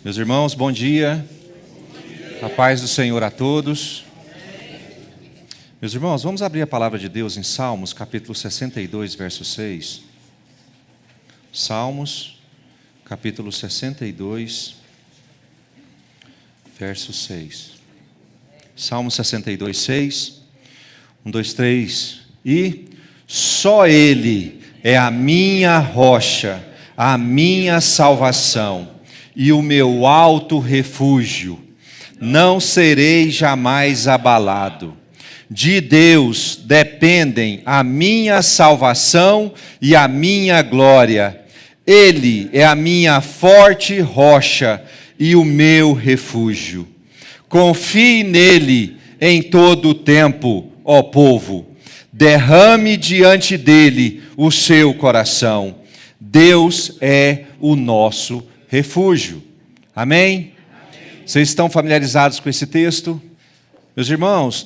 Meus irmãos, bom dia. A paz do Senhor a todos. Meus irmãos, vamos abrir a palavra de Deus em Salmos, capítulo 62, verso 6. Salmos, capítulo 62, verso 6. Salmos 62, 6. 1, 2, 3. E só Ele é a minha rocha, a minha salvação e o meu alto refúgio. Não serei jamais abalado. De Deus dependem a minha salvação e a minha glória. Ele é a minha forte rocha e o meu refúgio. Confie nele em todo o tempo, ó povo. Derrame diante dele o seu coração. Deus é o nosso refúgio. Amém? Vocês estão familiarizados com esse texto? Meus irmãos,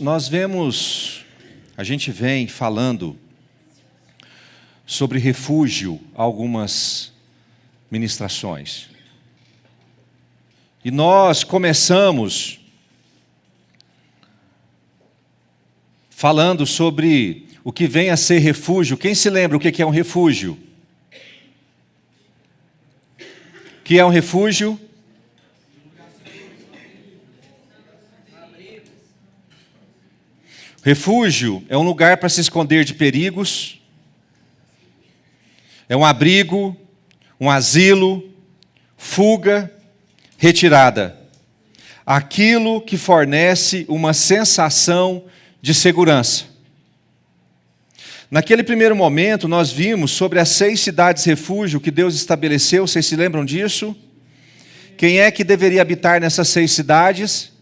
a gente vem falando sobre refúgio algumas ministrações. E nós começamos falando sobre o que vem a ser refúgio. Quem se lembra o que é um refúgio? O que é um refúgio? Refúgio é um lugar para se esconder de perigos, é um abrigo, um asilo, fuga, retirada. Aquilo que fornece uma sensação de segurança. Naquele primeiro momento, nós vimos sobre as 6 cidades-refúgio que Deus estabeleceu. Vocês se lembram disso? Quem é que deveria habitar nessas 6 cidades?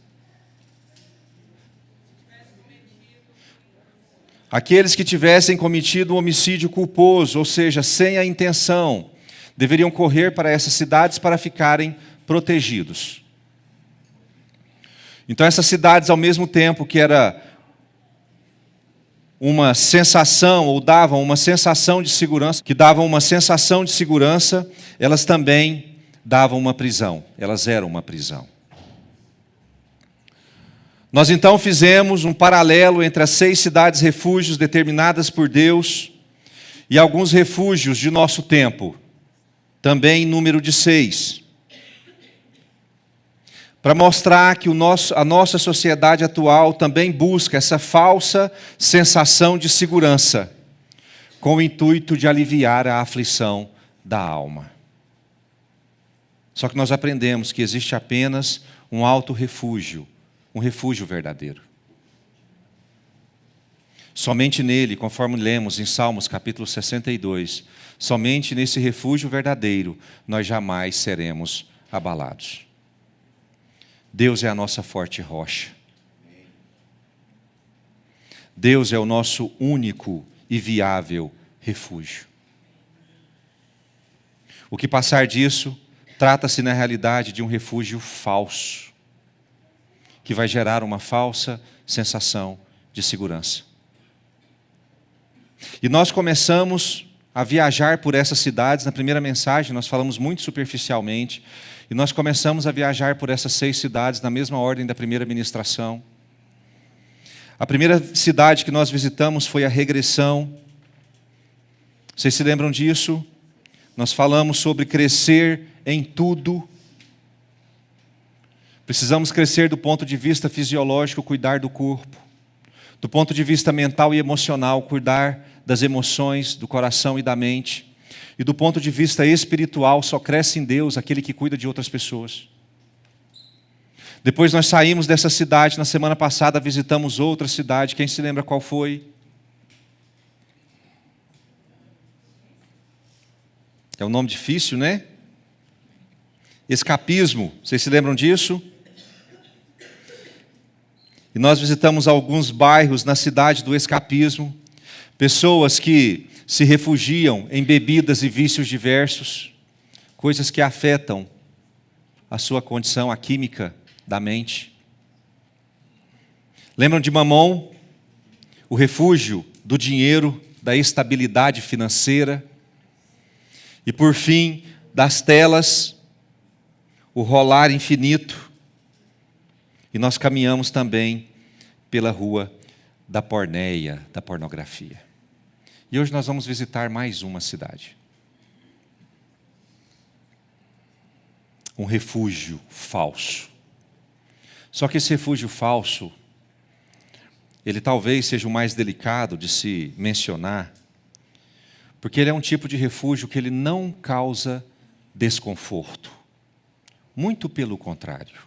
Aqueles que tivessem cometido um homicídio culposo, ou seja, sem a intenção, deveriam correr para essas cidades para ficarem protegidos. Então essas cidades, ao mesmo tempo que era uma sensação, ou davam uma sensação de segurança, elas também davam uma prisão, elas eram uma prisão. Nós então fizemos um paralelo entre as 6 cidades-refúgios determinadas por Deus e alguns refúgios de nosso tempo, também em número de 6. Para mostrar que a nossa sociedade atual também busca essa falsa sensação de segurança, com o intuito de aliviar a aflição da alma. Só que nós aprendemos que existe apenas um alto refúgio, um refúgio verdadeiro. Somente nele, conforme lemos em Salmos capítulo 62, somente nesse refúgio verdadeiro nós jamais seremos abalados. Deus é a nossa forte rocha. Deus é o nosso único e viável refúgio. O que passar disso, trata-se na realidade de um refúgio falso, que vai gerar uma falsa sensação de segurança. E nós começamos a viajar por essas cidades. Na primeira mensagem nós falamos muito superficialmente, e nós começamos a viajar por essas 6 cidades na mesma ordem da primeira ministração. A primeira cidade que nós visitamos foi a regressão. Vocês se lembram disso? Nós falamos sobre crescer em tudo. Precisamos crescer do ponto de vista fisiológico, cuidar do corpo. Do ponto de vista mental e emocional, cuidar das emoções, do coração e da mente. E do ponto de vista espiritual, só cresce em Deus aquele que cuida de outras pessoas. Depois nós saímos dessa cidade, na semana passada visitamos outra cidade. Quem se lembra qual foi? É um nome difícil, né? Escapismo. Vocês se lembram disso? E nós visitamos alguns bairros na cidade do escapismo. Pessoas que se refugiam em bebidas e vícios diversos, coisas que afetam a sua condição, a química da mente. Lembram de Mamon? O refúgio do dinheiro, da estabilidade financeira. E por fim, das telas, o rolar infinito, e nós caminhamos também pela rua da porneia, da pornografia. E hoje nós vamos visitar mais uma cidade. Um refúgio falso. Só que esse refúgio falso, ele talvez seja o mais delicado de se mencionar, porque ele é um tipo de refúgio que ele não causa desconforto. Muito pelo contrário.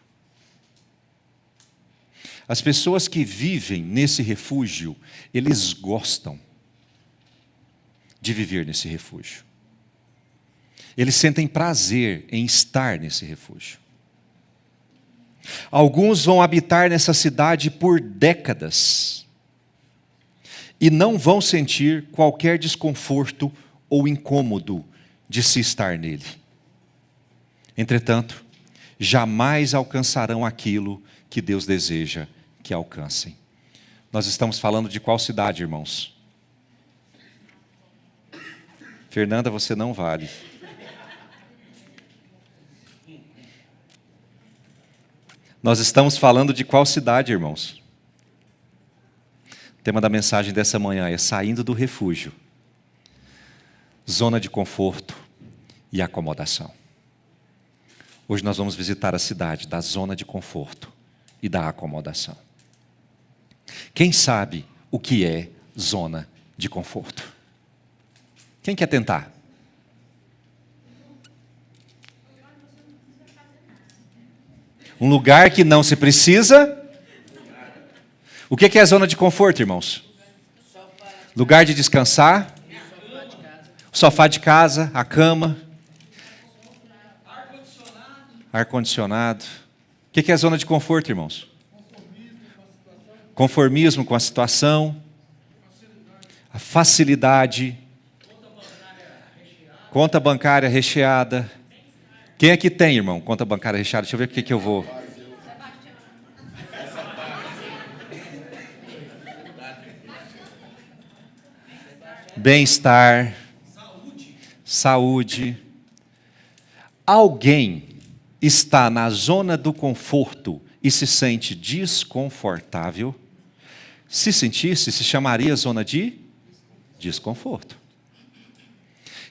As pessoas que vivem nesse refúgio, eles gostam de viver nesse refúgio. Eles sentem prazer em estar nesse refúgio. Alguns vão habitar nessa cidade por décadas e não vão sentir qualquer desconforto ou incômodo de se estar nele. Entretanto, jamais alcançarão aquilo que Deus deseja que alcancem. Nós estamos falando de qual cidade, irmãos? Fernanda, você não vale. Nós estamos falando de qual cidade, irmãos? O tema da mensagem dessa manhã é saindo do refúgio, zona de conforto e acomodação. Hoje nós vamos visitar a cidade da zona de conforto e da acomodação. Quem sabe o que é zona de conforto? Quem quer tentar? Um lugar que não se precisa. O que é zona de conforto, irmãos? Lugar de descansar. O sofá de casa, a cama. Ar-condicionado. O que é zona de conforto, irmãos? Conformismo com a situação. A facilidade. Conta bancária recheada. Quem aqui tem, irmão, conta bancária recheada? Deixa eu ver o que eu vou. Bem-estar. Saúde. Alguém está na zona do conforto e se sente desconfortável? Se sentisse, se chamaria zona de desconforto.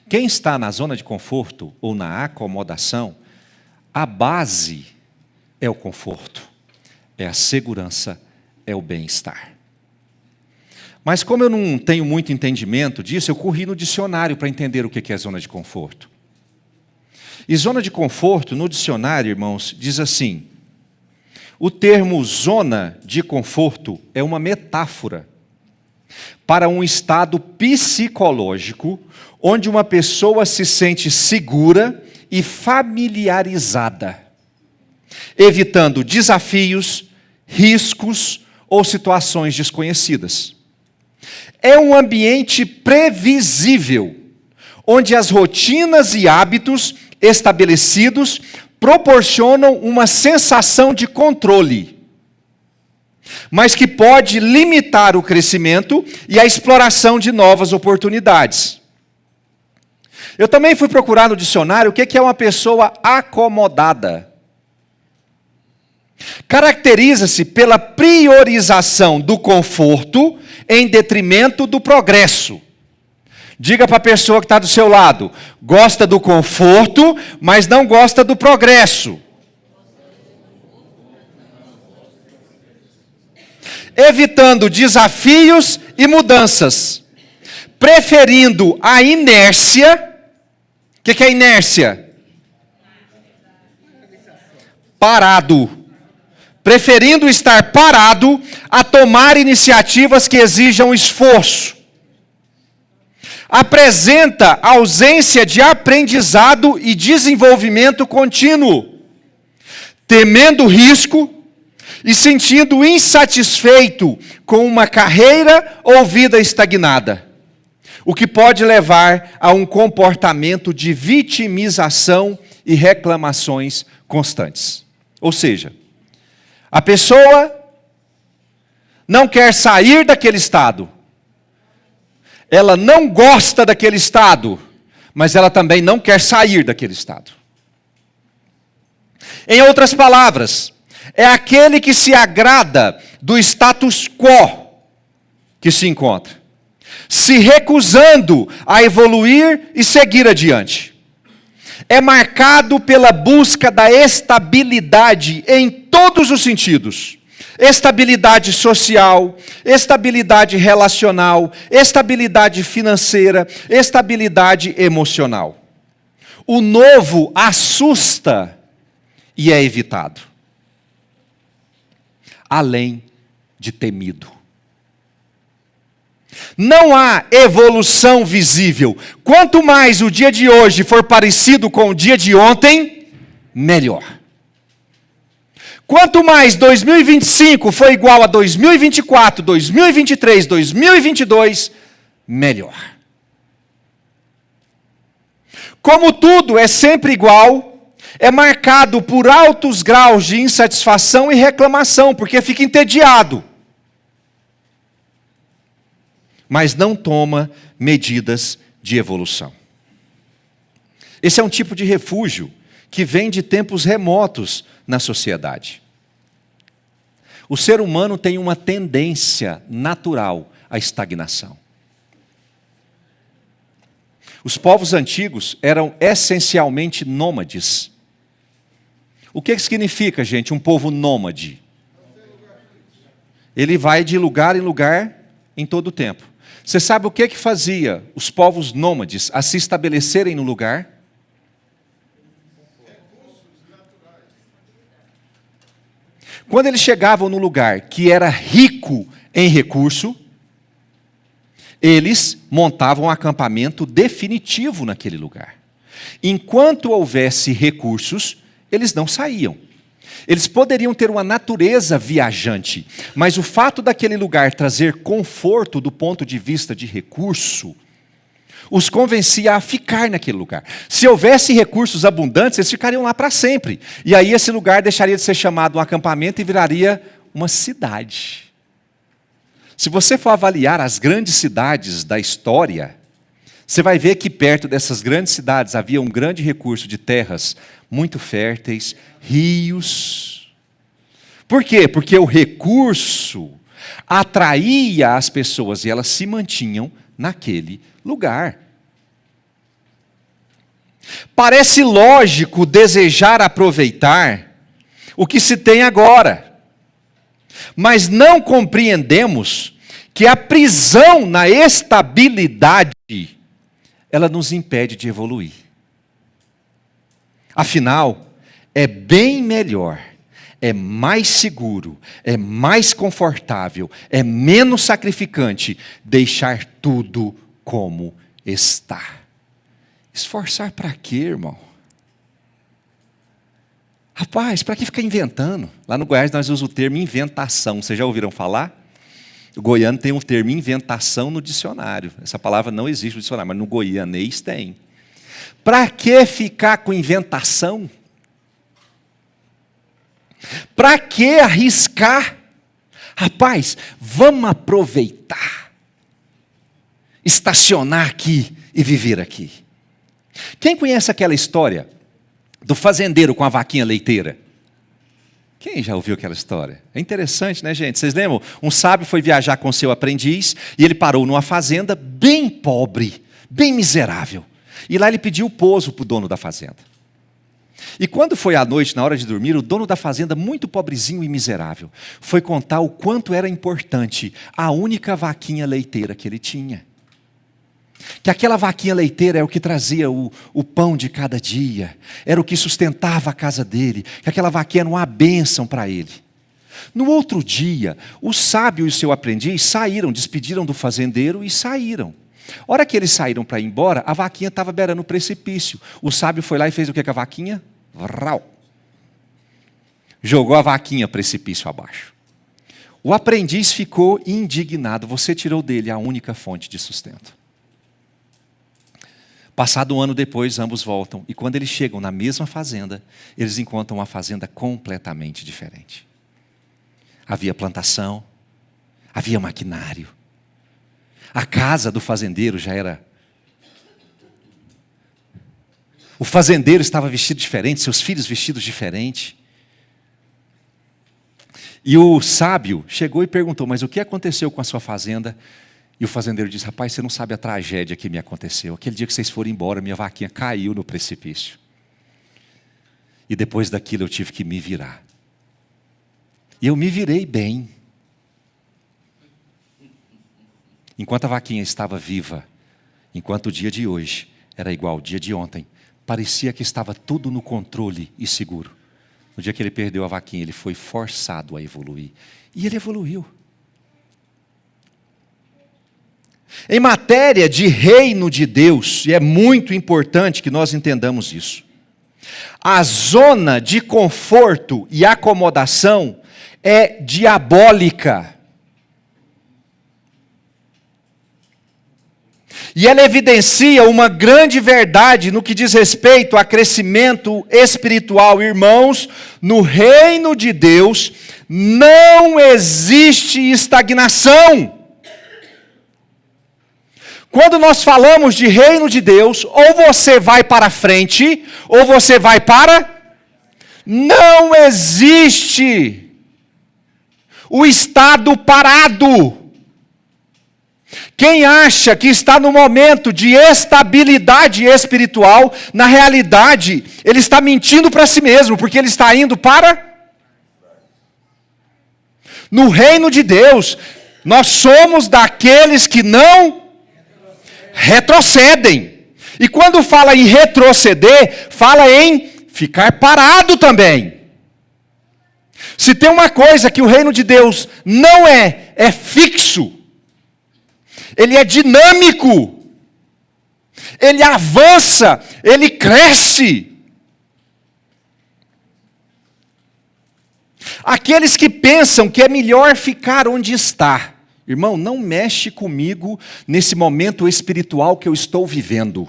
Quem está na zona de conforto ou na acomodação, a base é o conforto, é a segurança, é o bem-estar. Mas como eu não tenho muito entendimento disso, eu corri no dicionário para entender o que é zona de conforto. E zona de conforto, no dicionário, irmãos, diz assim: o termo zona de conforto é uma metáfora para um estado psicológico onde uma pessoa se sente segura e familiarizada, evitando desafios, riscos ou situações desconhecidas. É um ambiente previsível, onde as rotinas e hábitos estabelecidos proporcionam uma sensação de controle, mas que pode limitar o crescimento e a exploração de novas oportunidades. Eu também fui procurar no dicionário o que é uma pessoa acomodada. Caracteriza-se pela priorização do conforto em detrimento do progresso. Diga para a pessoa que está do seu lado: gosta do conforto, mas não gosta do progresso. Evitando desafios e mudanças, preferindo a inércia. O que é inércia? Parado. Preferindo estar parado a tomar iniciativas que exijam esforço. Apresenta ausência de aprendizado e desenvolvimento contínuo, temendo risco e sentindo insatisfeito com uma carreira ou vida estagnada, o que pode levar a um comportamento de vitimização e reclamações constantes. Ou seja, a pessoa não quer sair daquele estado, ela não gosta daquele estado, mas ela também não quer sair daquele estado. Em outras palavras, é aquele que se agrada do status quo que se encontra, se recusando a evoluir e seguir adiante. É marcado pela busca da estabilidade em todos os sentidos. Estabilidade social, estabilidade relacional, estabilidade financeira, estabilidade emocional. O novo assusta e é evitado, além de temido. Não há evolução visível. Quanto mais o dia de hoje for parecido com o dia de ontem, melhor. Quanto mais 2025 for igual a 2024, 2023, 2022, melhor. Como tudo é sempre igual, é marcado por altos graus de insatisfação e reclamação, porque fica entediado. Mas não toma medidas de evolução. Esse é um tipo de refúgio que vem de tempos remotos na sociedade. O ser humano tem uma tendência natural à estagnação. Os povos antigos eram essencialmente nômades. O que significa, gente, um povo nômade? Ele vai de lugar em lugar em todo o tempo. Você sabe o que fazia os povos nômades a se estabelecerem no lugar? Quando eles chegavam no lugar que era rico em recurso, eles montavam um acampamento definitivo naquele lugar. Enquanto houvesse recursos, eles não saíam. Eles poderiam ter uma natureza viajante, mas o fato daquele lugar trazer conforto do ponto de vista de recurso, os convencia a ficar naquele lugar. Se houvesse recursos abundantes, eles ficariam lá para sempre. E aí esse lugar deixaria de ser chamado um acampamento e viraria uma cidade. Se você for avaliar as grandes cidades da história, você vai ver que perto dessas grandes cidades havia um grande recurso de terras muito férteis, rios. Por quê? Porque o recurso atraía as pessoas e elas se mantinham naquele lugar. Parece lógico desejar aproveitar o que se tem agora, mas não compreendemos que a prisão na estabilidade, ela nos impede de evoluir. Afinal, é bem melhor, é mais seguro, é mais confortável, é menos sacrificante deixar tudo como está. Esforçar para quê, irmão? Rapaz, para que ficar inventando? Lá no Goiás nós usamos o termo inventação. Vocês já ouviram falar? O goiano tem um termo inventação no dicionário. Essa palavra não existe no dicionário, mas no goianês tem. Para que ficar com inventação? Para que arriscar? Rapaz, vamos aproveitar, estacionar aqui e viver aqui. Quem conhece aquela história do fazendeiro com a vaquinha leiteira? Quem já ouviu aquela história? É interessante, né, gente? Vocês lembram? Um sábio foi viajar com seu aprendiz e ele parou numa fazenda bem pobre, bem miserável. E lá ele pediu pouso para o dono da fazenda. E quando foi à noite, na hora de dormir, o dono da fazenda, muito pobrezinho e miserável, foi contar o quanto era importante a única vaquinha leiteira que ele tinha. Que aquela vaquinha leiteira é o que trazia o pão de cada dia, era o que sustentava a casa dele, que aquela vaquinha era uma bênção para ele. No outro dia, o sábio e o seu aprendiz saíram, despediram do fazendeiro e saíram. A hora que eles saíram para ir embora, a vaquinha estava beirando o precipício. O sábio foi lá e fez o que com a vaquinha? Vrau. Jogou a vaquinha precipício abaixo. O aprendiz ficou indignado. Você tirou dele a única fonte de sustento. Passado um ano depois, ambos voltam. E quando eles chegam na mesma fazenda, eles encontram uma fazenda completamente diferente. Havia plantação, havia maquinário. A casa do fazendeiro já era O fazendeiro estava vestido diferente, seus filhos vestidos diferente. E o sábio chegou e perguntou, mas o que aconteceu com a sua fazenda? E o fazendeiro disse, rapaz, você não sabe a tragédia que me aconteceu. Aquele dia que vocês foram embora, minha vaquinha caiu no precipício. E depois daquilo eu tive que me virar. E eu me virei bem. Enquanto a vaquinha estava viva, enquanto o dia de hoje era igual ao dia de ontem, parecia que estava tudo no controle e seguro. No dia que ele perdeu a vaquinha, ele foi forçado a evoluir. E ele evoluiu. Em matéria de reino de Deus, e é muito importante que nós entendamos isso, a zona de conforto e acomodação é diabólica. E ela evidencia uma grande verdade no que diz respeito a crescimento espiritual. Irmãos, no reino de Deus não existe estagnação. Quando nós falamos de reino de Deus, ou você vai para frente, ou você vai para... Não existe o estado parado. Quem acha que está no momento de estabilidade espiritual, na realidade, ele está mentindo para si mesmo, porque ele está indo para... No reino de Deus, nós somos daqueles que não retrocedem. E quando fala em retroceder, fala em ficar parado também. Se tem uma coisa que o reino de Deus não é fixo. Ele é dinâmico, ele avança, ele cresce. Aqueles que pensam que é melhor ficar onde está, irmão, não mexe comigo nesse momento espiritual que eu estou vivendo.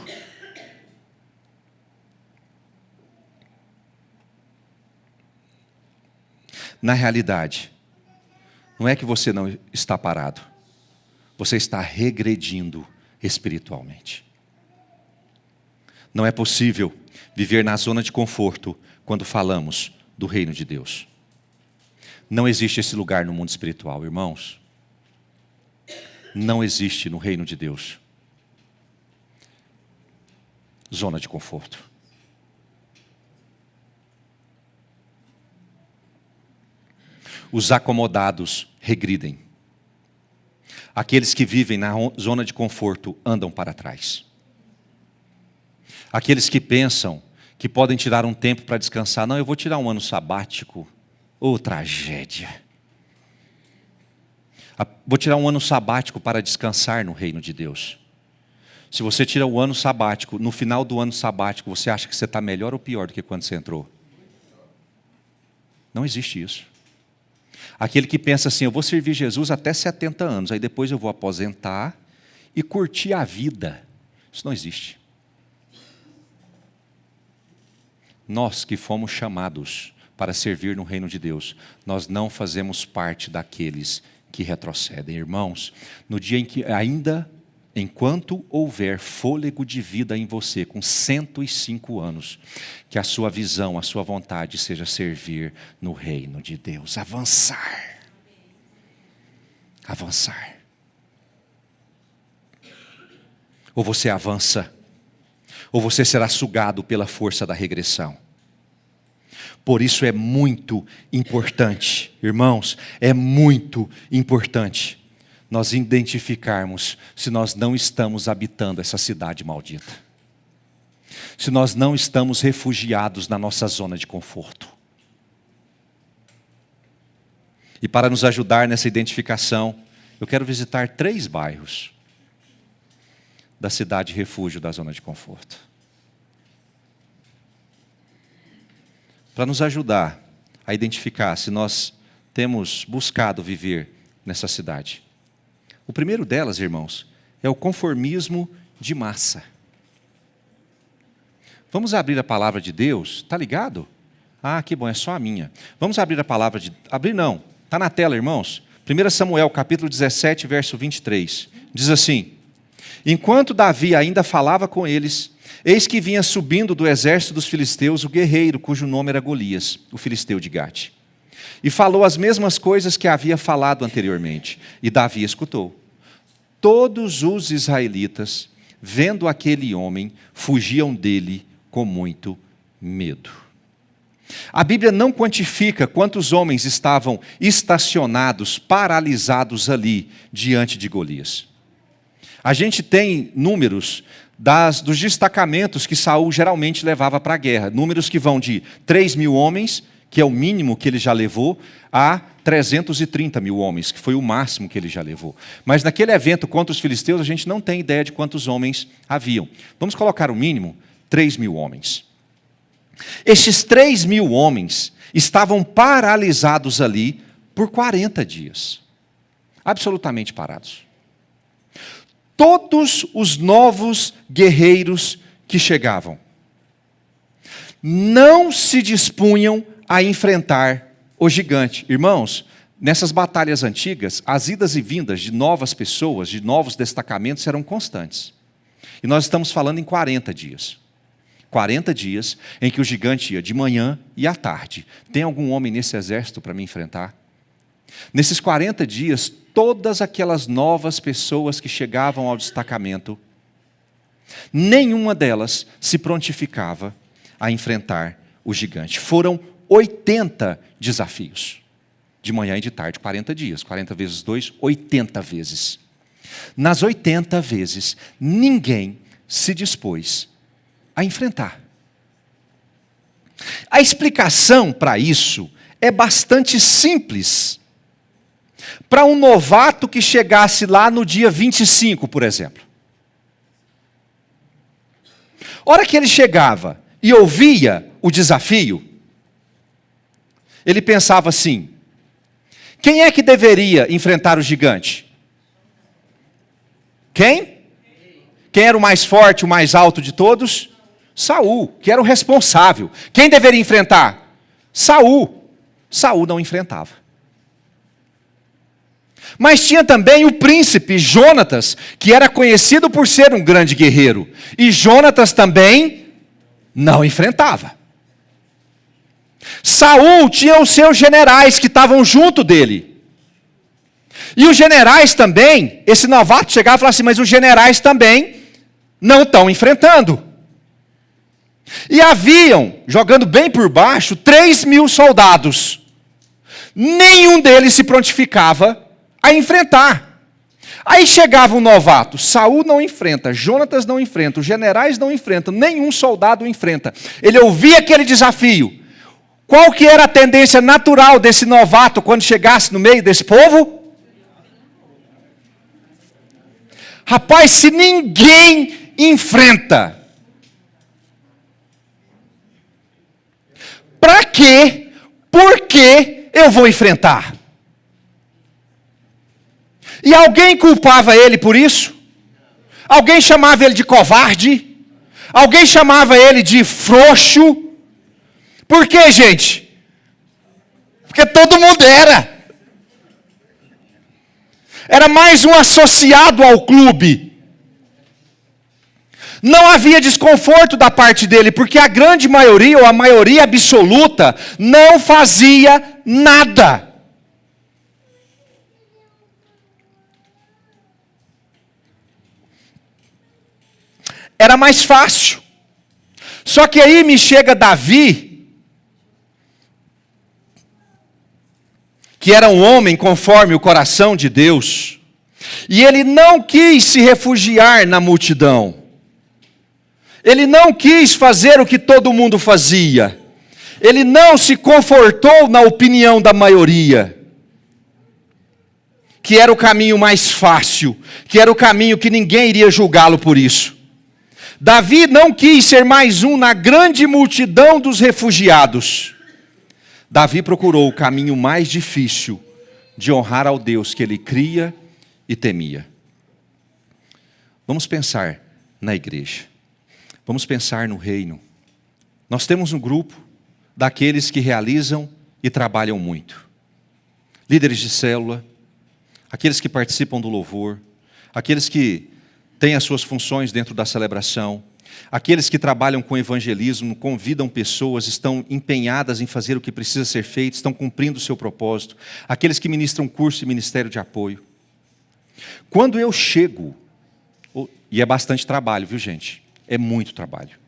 Na realidade, não é que você não está parado. Você está regredindo espiritualmente. Não é possível viver na zona de conforto quando falamos do reino de Deus. Não existe esse lugar no mundo espiritual, irmãos. Não existe no reino de Deus zona de conforto. Os acomodados regridem. Aqueles que vivem na zona de conforto andam para trás. Aqueles que pensam que podem tirar um tempo para descansar. Não, eu vou tirar um ano sabático. Oh, tragédia. Vou tirar um ano sabático para descansar no reino de Deus. Se você tira o ano sabático, no final do ano sabático, você acha que você está melhor ou pior do que quando você entrou? Não existe isso. Aquele que pensa assim, eu vou servir Jesus até 70 anos, aí depois eu vou aposentar e curtir a vida. Isso não existe. Nós que fomos chamados para servir no reino de Deus, nós não fazemos parte daqueles que retrocedem. Irmãos, no dia em que enquanto houver fôlego de vida em você, com 105 anos, que a sua visão, a sua vontade seja servir no reino de Deus. Avançar. Avançar. Ou você avança, ou você será sugado pela força da regressão. Por isso é muito importante, irmãos, é muito importante nós identificarmos se nós não estamos habitando essa cidade maldita. Se nós não estamos refugiados na nossa zona de conforto. E para nos ajudar nessa identificação, eu quero visitar 3 bairros da cidade refúgio da zona de conforto. Para nos ajudar a identificar se nós temos buscado viver nessa cidade. O primeiro delas, irmãos, é o conformismo de massa. Vamos abrir a palavra de Deus, está ligado? Ah, que bom, é só a minha. Vamos abrir a palavra de... Abrir não, está na tela, irmãos. 1 Samuel, capítulo 17, verso 23. Diz assim, Enquanto Davi ainda falava com eles, eis que vinha subindo do exército dos filisteus o guerreiro, cujo nome era Golias, o filisteu de Gate. E falou as mesmas coisas que havia falado anteriormente. E Davi escutou. Todos os israelitas, vendo aquele homem, fugiam dele com muito medo. A Bíblia não quantifica quantos homens estavam estacionados, paralisados ali, diante de Golias. A gente tem números dos destacamentos que Saul geralmente levava para a guerra. Números que vão de 3.000 homens, que é o mínimo que ele já levou, a 330 mil homens, que foi o máximo que ele já levou. Mas naquele evento contra os filisteus, a gente não tem ideia de quantos homens haviam. Vamos colocar o mínimo, 3.000 homens. Estes 3.000 homens estavam paralisados ali por 40 dias. Absolutamente parados. Todos os novos guerreiros que chegavam não se dispunham a enfrentar o gigante. Irmãos, nessas batalhas antigas, as idas e vindas de novas pessoas, de novos destacamentos eram constantes. E nós estamos falando em 40 dias. 40 dias em que o gigante ia de manhã e à tarde. Tem algum homem nesse exército para me enfrentar? Nesses 40 dias, todas aquelas novas pessoas que chegavam ao destacamento, nenhuma delas se prontificava a enfrentar o gigante. Foram 80 desafios, de manhã e de tarde, 40 dias. 40 vezes 2, 80 vezes. Nas 80 vezes, ninguém se dispôs a enfrentar. A explicação para isso é bastante simples. Para um novato que chegasse lá no dia 25, por exemplo. Hora que ele chegava e ouvia o desafio, ele pensava assim: quem é que deveria enfrentar o gigante? Quem? Quem era o mais forte, o mais alto de todos? Saul, que era o responsável. Quem deveria enfrentar? Saul. Saul não enfrentava. Mas tinha também o príncipe Jonatas, que era conhecido por ser um grande guerreiro. E Jonatas também não enfrentava. Saul tinha os seus generais que estavam junto dele. E os generais também, esse novato chegava e falava assim, mas os generais também não estão enfrentando. E haviam, jogando bem por baixo, 3.000 soldados. Nenhum deles se prontificava a enfrentar. Aí chegava um novato, Saul não enfrenta, Jonatas não enfrenta, os generais não enfrentam, nenhum soldado enfrenta. Ele ouvia aquele desafio. Qual que era a tendência natural desse novato quando chegasse no meio desse povo? Rapaz, se ninguém enfrenta, para quê? Por que eu vou enfrentar? E alguém culpava ele por isso? Alguém chamava ele de covarde? Alguém chamava ele de frouxo? Por quê, gente? Porque todo mundo era. Era mais um associado ao clube. Não havia desconforto da parte dele, porque a grande maioria, ou a maioria absoluta, não fazia nada. Era mais fácil. Só que aí me chega Davi, que era um homem conforme o coração de Deus, e ele não quis se refugiar na multidão. Ele não quis fazer o que todo mundo fazia. Ele não se confortou na opinião da maioria, que era o caminho mais fácil, que era o caminho que ninguém iria julgá-lo por isso. Davi não quis ser mais um na grande multidão dos refugiados. Davi procurou o caminho mais difícil de honrar ao Deus que ele cria e temia. Vamos pensar na igreja. Vamos pensar no reino. Nós temos um grupo daqueles que realizam e trabalham muito. Líderes de célula, aqueles que participam do louvor, aqueles que têm as suas funções dentro da celebração. Aqueles que trabalham com evangelismo, convidam pessoas, estão empenhadas em fazer o que precisa ser feito, estão cumprindo o seu propósito. Aqueles que ministram curso e ministério de apoio. Quando eu chego, e é bastante trabalho, viu gente? É muito trabalho.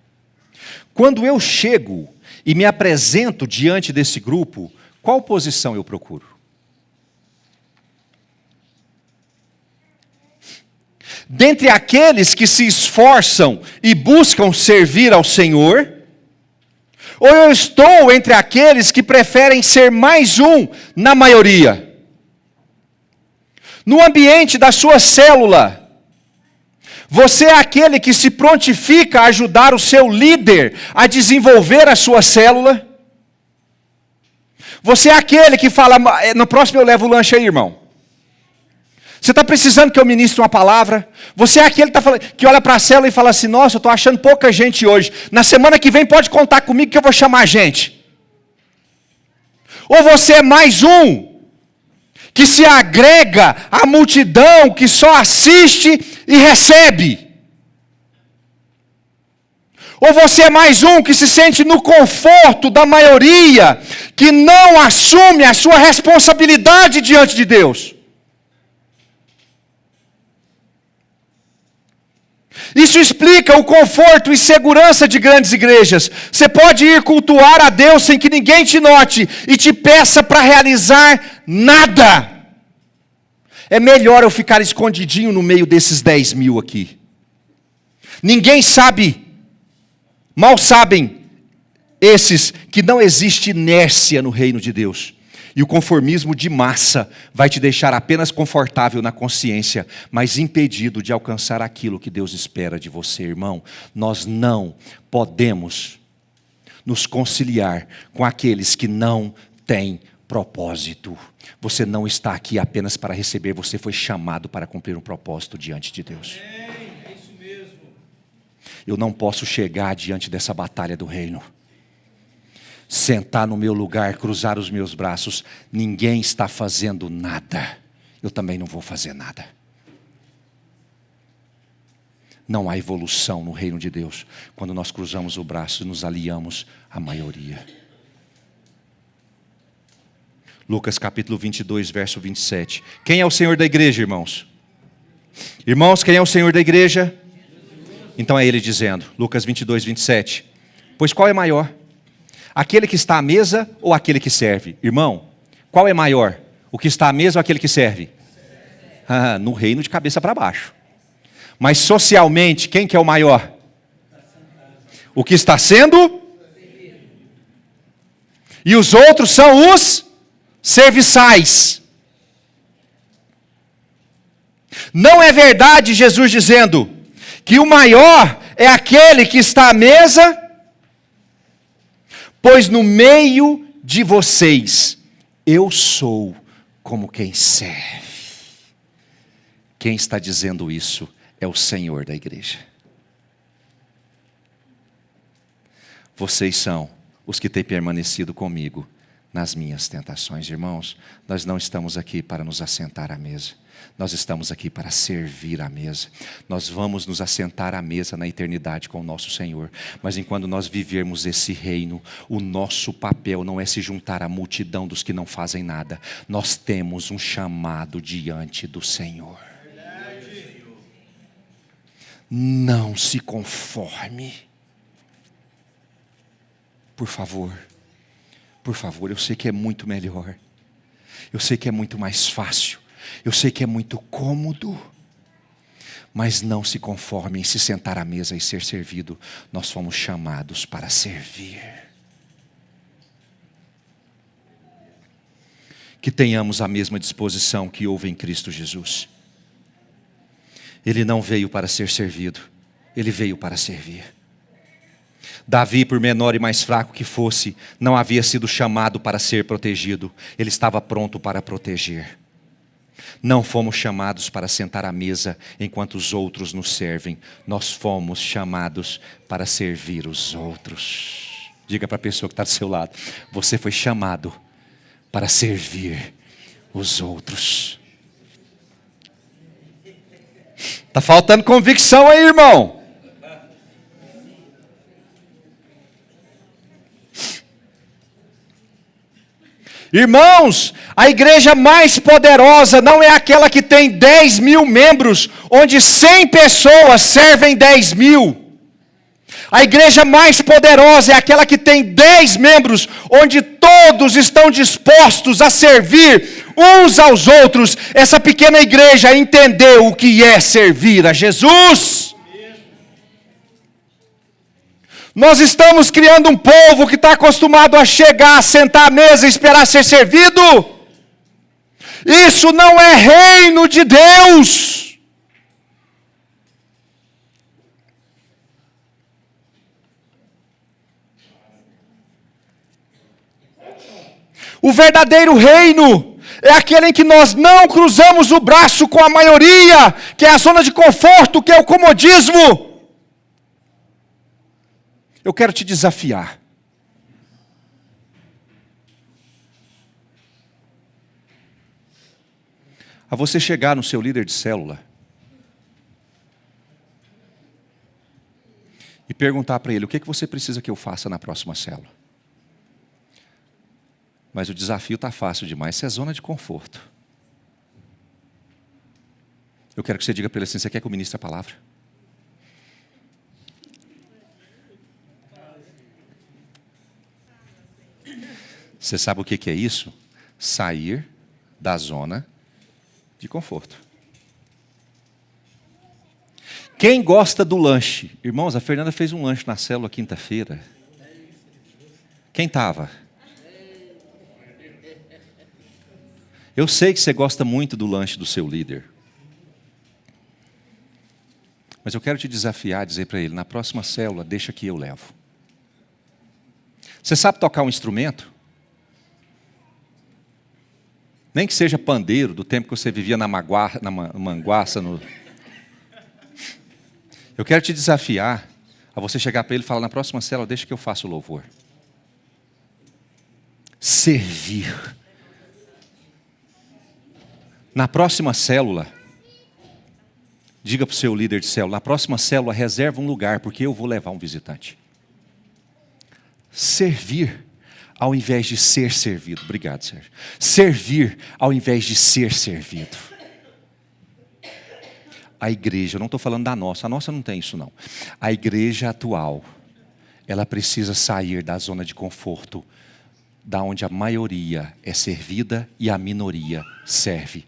Quando eu chego e me apresento diante desse grupo, qual posição eu procuro? Dentre aqueles que se esforçam e buscam servir ao Senhor, ou eu estou entre aqueles que preferem ser mais um na maioria? No ambiente da sua célula, você é aquele que se prontifica a ajudar o seu líder a desenvolver a sua célula? Você é aquele que fala, no próximo eu levo o lanche aí, irmão. Você está precisando que eu ministre uma palavra? Você é aquele que olha para a célula e fala assim, nossa, eu estou achando pouca gente hoje. Na semana que vem pode contar comigo que eu vou chamar gente. Ou você é mais um que se agrega à multidão, que só assiste e recebe? Ou você é mais um que se sente no conforto da maioria, que não assume a sua responsabilidade diante de Deus? Isso explica o conforto e segurança de grandes igrejas. Você pode ir cultuar a Deus sem que ninguém te note e te peça para realizar nada. É melhor eu ficar escondidinho no meio desses 10 mil aqui. Ninguém sabe, mal sabem esses que não existe inércia no reino de Deus. E o conformismo de massa vai te deixar apenas confortável na consciência, mas impedido de alcançar aquilo que Deus espera de você, irmão. Nós não podemos nos conciliar com aqueles que não têm propósito. Você não está aqui apenas para receber, você foi chamado para cumprir um propósito diante de Deus. É isso mesmo. Eu não posso chegar diante dessa batalha do reino, sentar no meu lugar, cruzar os meus braços. Ninguém está fazendo nada, eu também não vou fazer nada. Não há evolução no reino de Deus quando nós cruzamos o braço e nos aliamos à maioria. Lucas capítulo 22, verso 27. Quem é o Senhor da igreja, irmãos? Irmãos, quem é o Senhor da igreja? Então é Ele dizendo, Lucas 22, 27. Pois qual é maior? Aquele que está à mesa ou aquele que serve? Irmão, qual é maior? O que está à mesa ou aquele que serve? No reino de cabeça para baixo. Mas socialmente, quem que é o maior? O que está sendo? E os outros são os serviçais. Não é verdade Jesus dizendo que o maior é aquele que está à mesa? Pois no meio de vocês, eu sou como quem serve. Quem está dizendo isso é o Senhor da igreja. Vocês são os que têm permanecido comigo nas minhas tentações. Irmãos, nós não estamos aqui para nos assentar à mesa. Nós estamos aqui para servir à mesa. Nós vamos nos assentar à mesa na eternidade com o nosso Senhor. Mas enquanto nós vivermos esse reino, o nosso papel não é se juntar à multidão dos que não fazem nada. Nós temos um chamado diante do Senhor. Não se conforme. Por favor, eu sei que é muito melhor. Eu sei que é muito mais fácil. Eu sei que é muito cômodo. Mas não se conforme em se sentar à mesa e ser servido. Nós fomos chamados para servir. Que tenhamos a mesma disposição que houve em Cristo Jesus. Ele não veio para ser servido, ele veio para servir. Davi, por menor e mais fraco que fosse, não havia sido chamado para ser protegido, ele estava pronto para proteger. Não fomos chamados para sentar à mesa enquanto os outros nos servem, nós fomos chamados para servir os outros. Diga para a pessoa que está do seu lado, você foi chamado para servir os outros. Está faltando convicção aí, irmão. Irmãos, a igreja mais poderosa não é aquela que tem 10 mil membros, onde 100 pessoas servem 10 mil. A igreja mais poderosa é aquela que tem 10 membros, onde todos estão dispostos a servir uns aos outros. Essa pequena igreja entendeu o que é servir a Jesus. Nós estamos criando um povo que está acostumado a chegar, sentar à mesa e esperar ser servido. Isso não é reino de Deus. O verdadeiro reino é aquele em que nós não cruzamos o braço com a maioria, que é a zona de conforto, que é o comodismo. Eu quero te desafiar. A você chegar no seu líder de célula e perguntar para ele, o que você precisa que eu faça na próxima célula? Mas o desafio está fácil demais, isso é zona de conforto. Eu quero que você diga para ele assim, você quer que eu ministre a palavra? Você sabe o que é isso? Sair da zona de conforto. Quem gosta do lanche? Irmãos, a Fernanda fez um lanche na célula quinta-feira. Quem estava? Eu sei que você gosta muito do lanche do seu líder. Mas eu quero te desafiar, dizer para ele, na próxima célula, deixa que eu levo. Você sabe tocar um instrumento? Nem que seja pandeiro, do tempo que você vivia na manguaça. Eu quero te desafiar a você chegar para ele e falar, na próxima célula, deixa que eu faça o louvor. Servir. Na próxima célula, diga para o seu líder de célula, na próxima célula reserva um lugar, porque eu vou levar um visitante. Servir ao invés de ser servido. Obrigado, Sérgio. Servir ao invés de ser servido. A igreja, eu não estou falando da nossa, a nossa não tem isso não. A igreja atual, ela precisa sair da zona de conforto, da onde a maioria é servida e a minoria serve.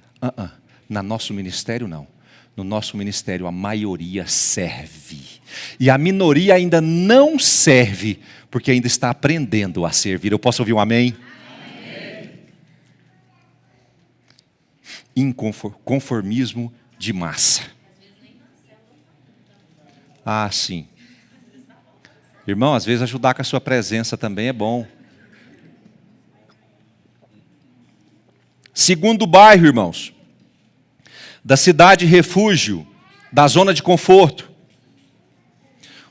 No nosso ministério não. No nosso ministério a maioria serve. E a minoria ainda não serve, porque ainda está aprendendo a servir. Eu posso ouvir um amém? Inconformismo de massa. Ah, sim. Irmão, às vezes ajudar com a sua presença também é bom. Segundo bairro, irmãos, da cidade refúgio, da zona de conforto.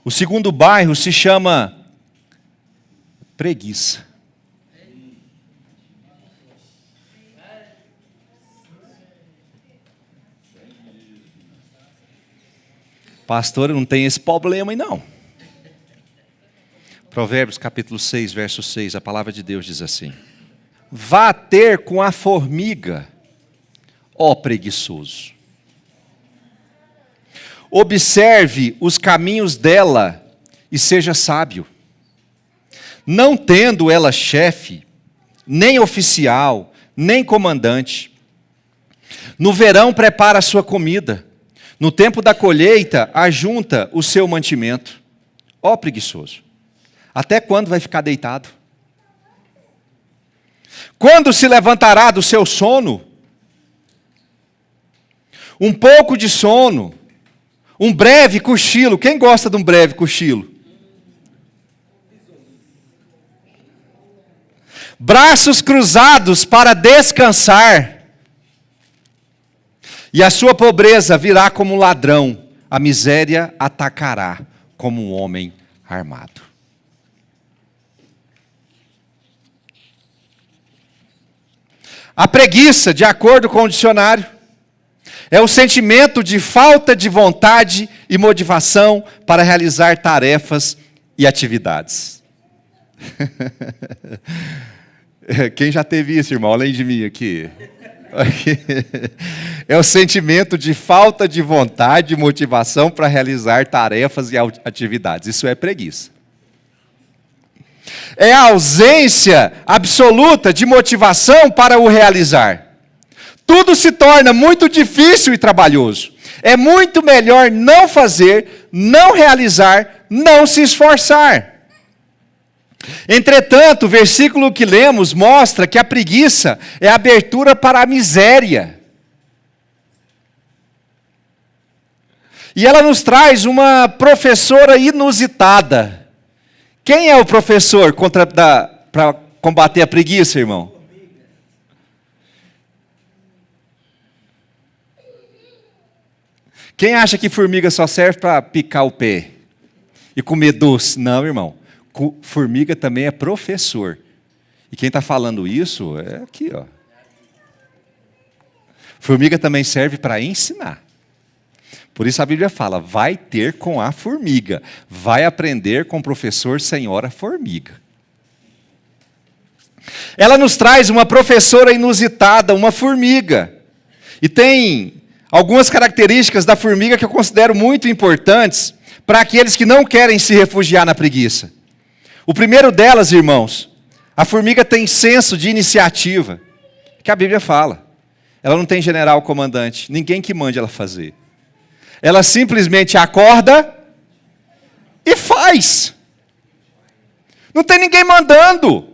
O segundo bairro se chama preguiça. Pastor, não tem esse problema aí não. Provérbios capítulo 6, verso 6, a palavra de Deus diz assim: vá ter com a formiga, ó preguiçoso. Observe os caminhos dela e seja sábio. Não tendo ela chefe, nem oficial, nem comandante. No verão prepara a sua comida. No tempo da colheita, ajunta o seu mantimento. Ó preguiçoso, até quando vai ficar deitado? Quando se levantará do seu sono? Um pouco de sono, um breve cochilo. Quem gosta de um breve cochilo? Braços cruzados para descansar. E a sua pobreza virá como um ladrão, a miséria atacará como um homem armado. A preguiça, de acordo com o dicionário, É o sentimento de falta de vontade e motivação para realizar tarefas e atividades. Quem já teve isso, irmão, além de mim aqui? É o sentimento de falta de vontade e motivação para realizar tarefas e atividades. Isso é preguiça. É a ausência absoluta de motivação para o realizar. Tudo se torna muito difícil e trabalhoso. É muito melhor não fazer, não realizar, não se esforçar. Entretanto, o versículo que lemos mostra que a preguiça é a abertura para a miséria. E ela nos traz uma professora inusitada. Quem é o professor para combater a preguiça, irmão? Quem acha que formiga só serve para picar o pé e comer doce? Não, irmão. Formiga também é professor. E quem está falando isso é aqui, ó. Formiga também serve para ensinar. Por isso a Bíblia fala, vai ter com a formiga. Vai aprender com o professor senhora formiga. Ela nos traz uma professora inusitada, uma formiga. E tem algumas características da formiga que eu considero muito importantes para aqueles que não querem se refugiar na preguiça. O primeiro delas, irmãos, a formiga tem senso de iniciativa, que a Bíblia fala. Ela não tem general comandante, ninguém que mande ela fazer. Ela simplesmente acorda e faz. Não tem ninguém mandando.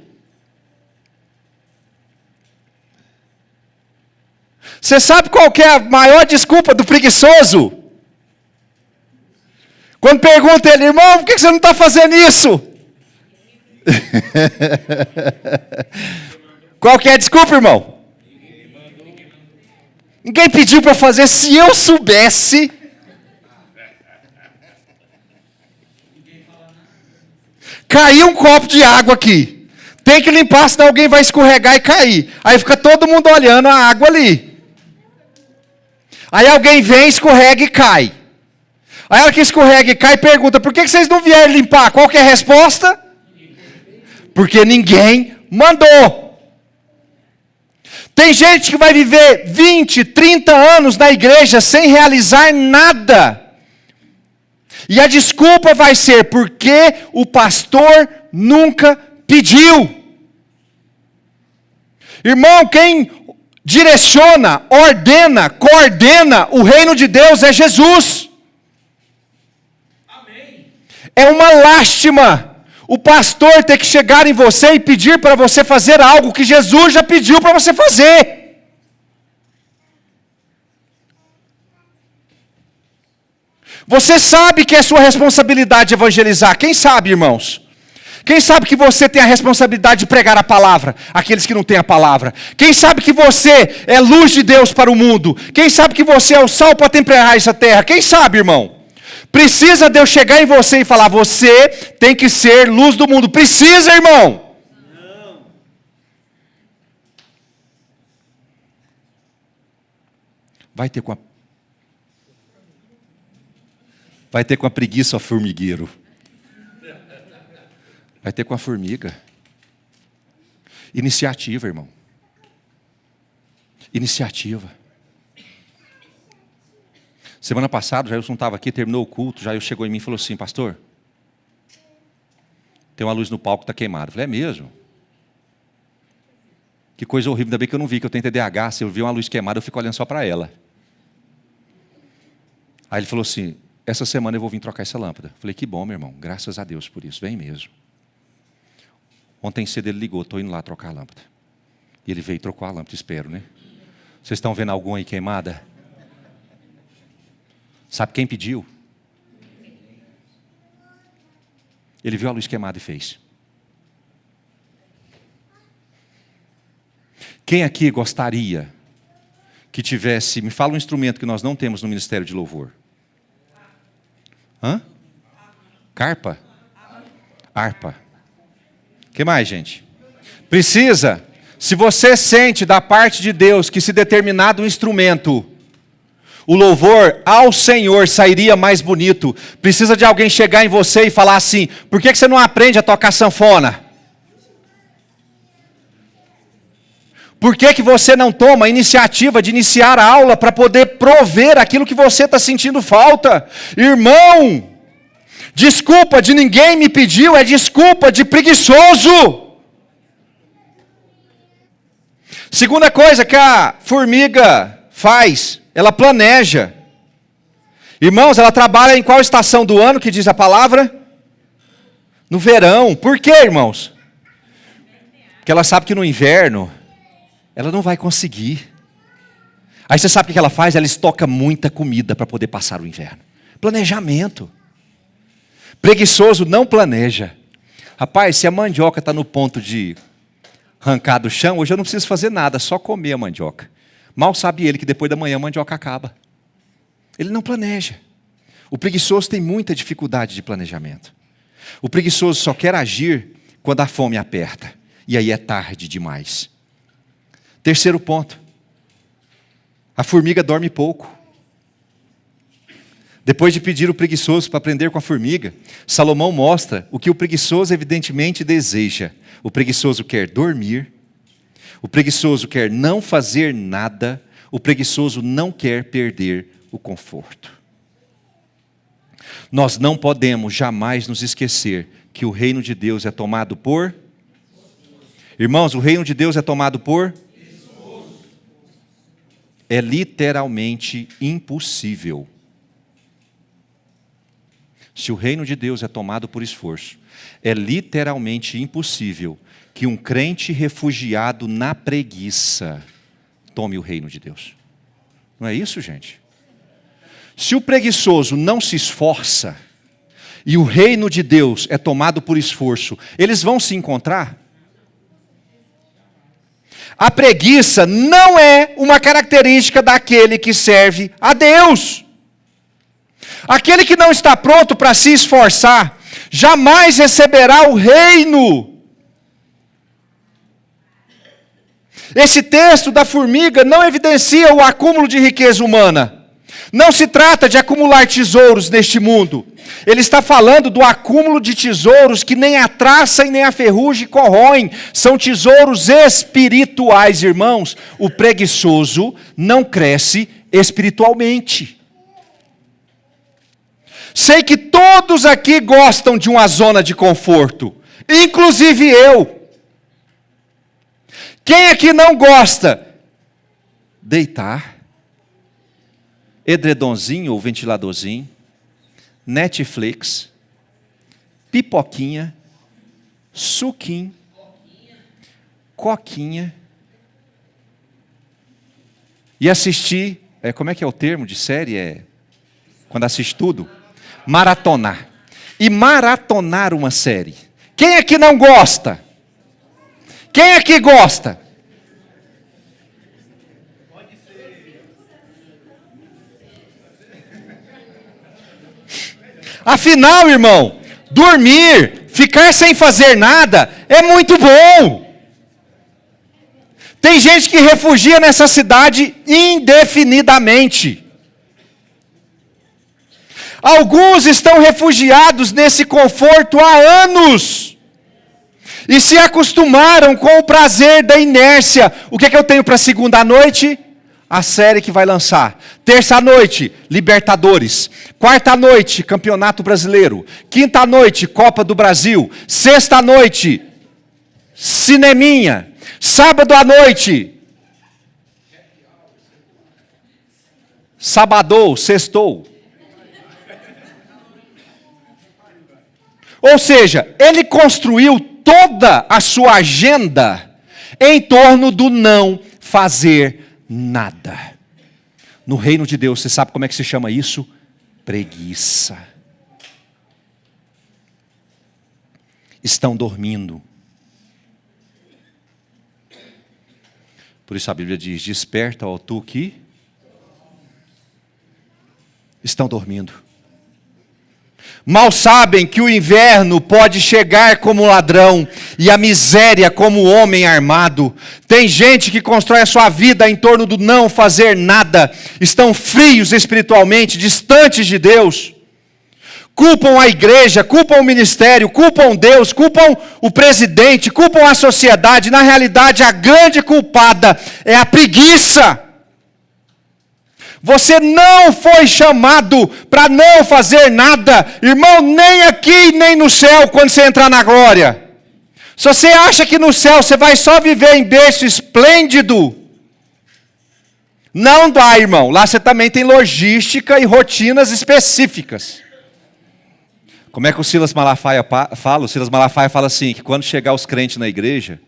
Você sabe qual que é a maior desculpa do preguiçoso? Quando pergunta ele, irmão, por que você não está fazendo isso? Qual que é a desculpa, irmão? Ninguém pediu para fazer. Se eu soubesse... Caiu um copo de água aqui. Tem que limpar, senão alguém vai escorregar e cair. Aí fica todo mundo olhando a água ali. Aí alguém vem, escorrega e cai. Aí ela que escorrega e cai pergunta, por que vocês não vieram limpar? Qual que é a resposta? Porque ninguém mandou. Tem gente que vai viver 20, 30 anos na igreja sem realizar nada. E a desculpa vai ser porque o pastor nunca pediu. Irmão, quem direciona, ordena, coordena o reino de Deus é Jesus. Amém. É uma lástima o pastor ter que chegar em você e pedir para você fazer algo que Jesus já pediu para você fazer. Você sabe que é sua responsabilidade evangelizar. Quem sabe, irmãos? Quem sabe que você tem a responsabilidade de pregar a palavra? Aqueles que não têm a palavra. Quem sabe que você é luz de Deus para o mundo? Quem sabe que você é o sal para temperar essa terra? Quem sabe, irmão? Precisa Deus chegar em você e falar, você tem que ser luz do mundo. Precisa, irmão? Não. Vai ter com a preguiça, ó formigueiro. Vai ter com a formiga. Iniciativa, irmão. Iniciativa. Semana passada, o Jailson estava aqui, terminou o culto, o Jailson chegou em mim e falou assim, pastor, tem uma luz no palco que está queimada. Eu falei, é mesmo? Que coisa horrível, ainda bem que eu não vi, que eu tenho TDAH, se eu vi uma luz queimada, eu fico olhando só para ela. Aí ele falou assim, essa semana eu vou vir trocar essa lâmpada. Eu falei, que bom, meu irmão, graças a Deus por isso, vem mesmo. Ontem cedo ele ligou, estou indo lá trocar a lâmpada. E ele veio e trocou a lâmpada, espero, né? Vocês estão vendo alguma aí queimada? Sabe quem pediu? Ele viu a luz queimada e fez. Quem aqui gostaria que tivesse... Me fala um instrumento que nós não temos no Ministério de Louvor. Hã? Carpa? Harpa. O que mais, gente? Precisa. Se você sente da parte de Deus que se determinado instrumento o louvor ao Senhor sairia mais bonito. Precisa de alguém chegar em você e falar assim: por que você não aprende a tocar sanfona? Por que você não toma a iniciativa de iniciar a aula para poder prover aquilo que você está sentindo falta? Irmão, desculpa de ninguém me pediu, é desculpa de preguiçoso. Segunda coisa que a formiga faz, ela planeja. Irmãos, ela trabalha em qual estação do ano que diz a palavra? No verão. Por quê, irmãos? Porque ela sabe que no inverno ela não vai conseguir. Aí você sabe o que ela faz? Ela estoca muita comida para poder passar o inverno. Planejamento. Preguiçoso não planeja. Rapaz, se a mandioca está no ponto de arrancar do chão, hoje eu não preciso fazer nada, só comer a mandioca. Mal sabe ele que depois da manhã a mandioca acaba. Ele não planeja. O preguiçoso tem muita dificuldade de planejamento. O preguiçoso só quer agir quando a fome aperta. E aí é tarde demais. Terceiro ponto. A formiga dorme pouco. Depois de pedir o preguiçoso para aprender com a formiga, Salomão mostra o que o preguiçoso evidentemente deseja. O preguiçoso quer dormir. O preguiçoso quer não fazer nada. O preguiçoso não quer perder o conforto. Nós não podemos jamais nos esquecer que o reino de Deus é tomado por... Irmãos, o reino de Deus é tomado por... É literalmente impossível. Se o reino de Deus é tomado por esforço, é literalmente impossível que um crente refugiado na preguiça tome o reino de Deus. Não é isso, gente? Se o preguiçoso não se esforça e o reino de Deus é tomado por esforço, eles vão se encontrar? A preguiça não é uma característica daquele que serve a Deus. Aquele que não está pronto para se esforçar, jamais receberá o reino. Esse texto da formiga não evidencia o acúmulo de riqueza humana. Não se trata de acumular tesouros neste mundo. Ele está falando do acúmulo de tesouros que nem a traça e nem a ferrugem corroem. São tesouros espirituais, irmãos. O preguiçoso não cresce espiritualmente. Sei que todos aqui gostam de uma zona de conforto, inclusive eu. Quem aqui não gosta? Deitar, edredomzinho ou ventiladorzinho, Netflix, pipoquinha, suquinho, coquinha, e assistir, como é que é o termo de série? Quando assiste tudo? Maratonar. E maratonar uma série. Quem aqui não gosta? Quem aqui gosta? Afinal, irmão, dormir, ficar sem fazer nada, é muito bom. Tem gente que refugia nessa cidade indefinidamente. Alguns estão refugiados nesse conforto há anos. E se acostumaram com o prazer da inércia. O que é que eu tenho para segunda noite? A série que vai lançar. Terça noite, Libertadores. Quarta noite, Campeonato Brasileiro. Quinta noite, Copa do Brasil. Sexta noite, cineminha. Sábado à noite, sabadou, sextou. Ou seja, ele construiu toda a sua agenda em torno do não fazer nada. No reino de Deus, você sabe como é que se chama isso? Preguiça. Estão dormindo. Por isso a Bíblia diz: desperta, ó tu que estão dormindo. Mal sabem que o inverno pode chegar como ladrão e a miséria como homem armado. Tem gente que constrói a sua vida em torno do não fazer nada. Estão frios espiritualmente, distantes de Deus. Culpam a igreja, culpam o ministério, culpam Deus, culpam o presidente, culpam a sociedade. Na realidade, a grande culpada é a preguiça. Você não foi chamado para não fazer nada, irmão, nem aqui nem no céu, quando você entrar na glória. Se você acha que no céu você vai só viver em berço esplêndido, não dá, irmão. Lá você também tem logística e rotinas específicas. Como é que o Silas Malafaia fala? O Silas Malafaia fala assim, que quando chegar os crentes na igreja,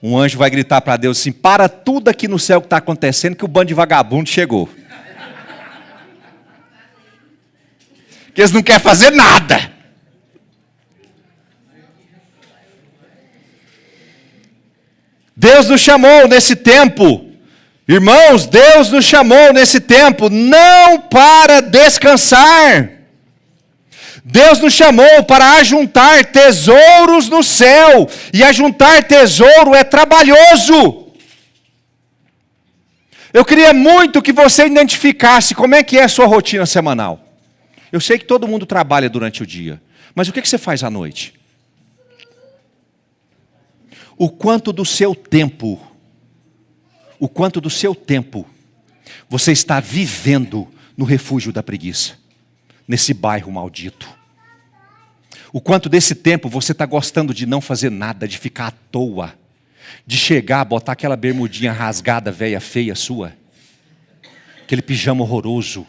um anjo vai gritar para Deus assim, para tudo aqui no céu que está acontecendo, que o bando de vagabundo chegou. Que eles não querem fazer nada. Deus nos chamou nesse tempo, irmãos, Deus nos chamou nesse tempo, não para descansar. Deus nos chamou para ajuntar tesouros no céu, e ajuntar tesouro é trabalhoso. Eu queria muito que você identificasse como é que é a sua rotina semanal. Eu sei que todo mundo trabalha durante o dia, mas o que você faz à noite? O quanto do seu tempo você está vivendo no refúgio da preguiça, nesse bairro maldito? O quanto desse tempo você está gostando de não fazer nada, de ficar à toa, de chegar, botar aquela bermudinha rasgada, velha, feia sua, aquele pijama horroroso,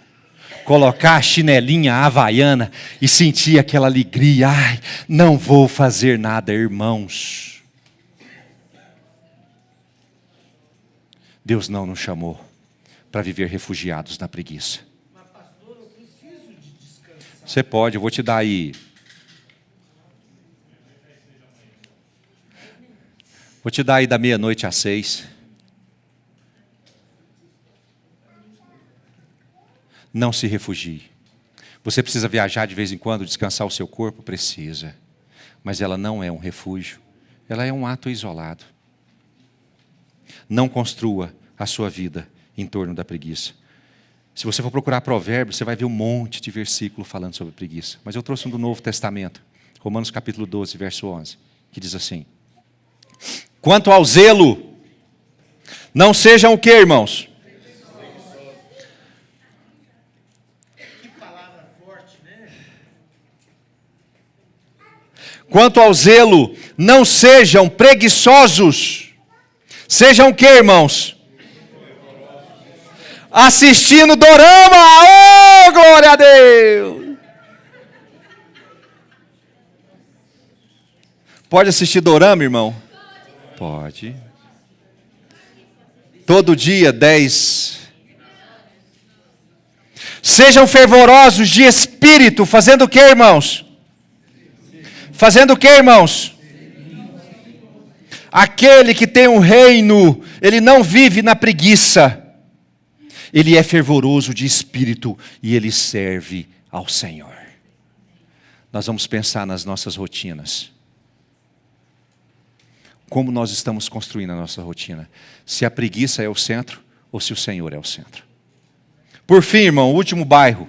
colocar a chinelinha havaiana e sentir aquela alegria. Ai, não vou fazer nada, irmãos. Deus não nos chamou para viver refugiados na preguiça. Mas pastor, eu preciso de descansar. Você pode, eu vou te dar aí. Vou te dar aí da 12:00 às 6. Não se refugie. Você precisa viajar de vez em quando, descansar o seu corpo? Precisa. Mas ela não é um refúgio. Ela é um ato isolado. Não construa a sua vida em torno da preguiça. Se você for procurar Provérbios, você vai ver um monte de versículo falando sobre preguiça. Mas eu trouxe um do Novo Testamento. Romanos capítulo 12, verso 11. Que diz assim. Quanto ao zelo, não sejam o quê, irmãos? Que palavra forte, né? Quanto ao zelo, não sejam preguiçosos. Sejam o quê, irmãos? Assistindo dorama. Oh, glória a Deus! Pode assistir dorama, irmão? Pode. Todo dia, 10. Sejam fervorosos de espírito, fazendo o que, irmãos? Fazendo o que, irmãos? Aquele que tem um reino, ele não vive na preguiça. Ele é fervoroso de espírito e ele serve ao Senhor. Nós vamos pensar nas nossas rotinas. Como nós estamos construindo a nossa rotina. Se a preguiça é o centro ou se o Senhor é o centro. Por fim, irmão, o último bairro.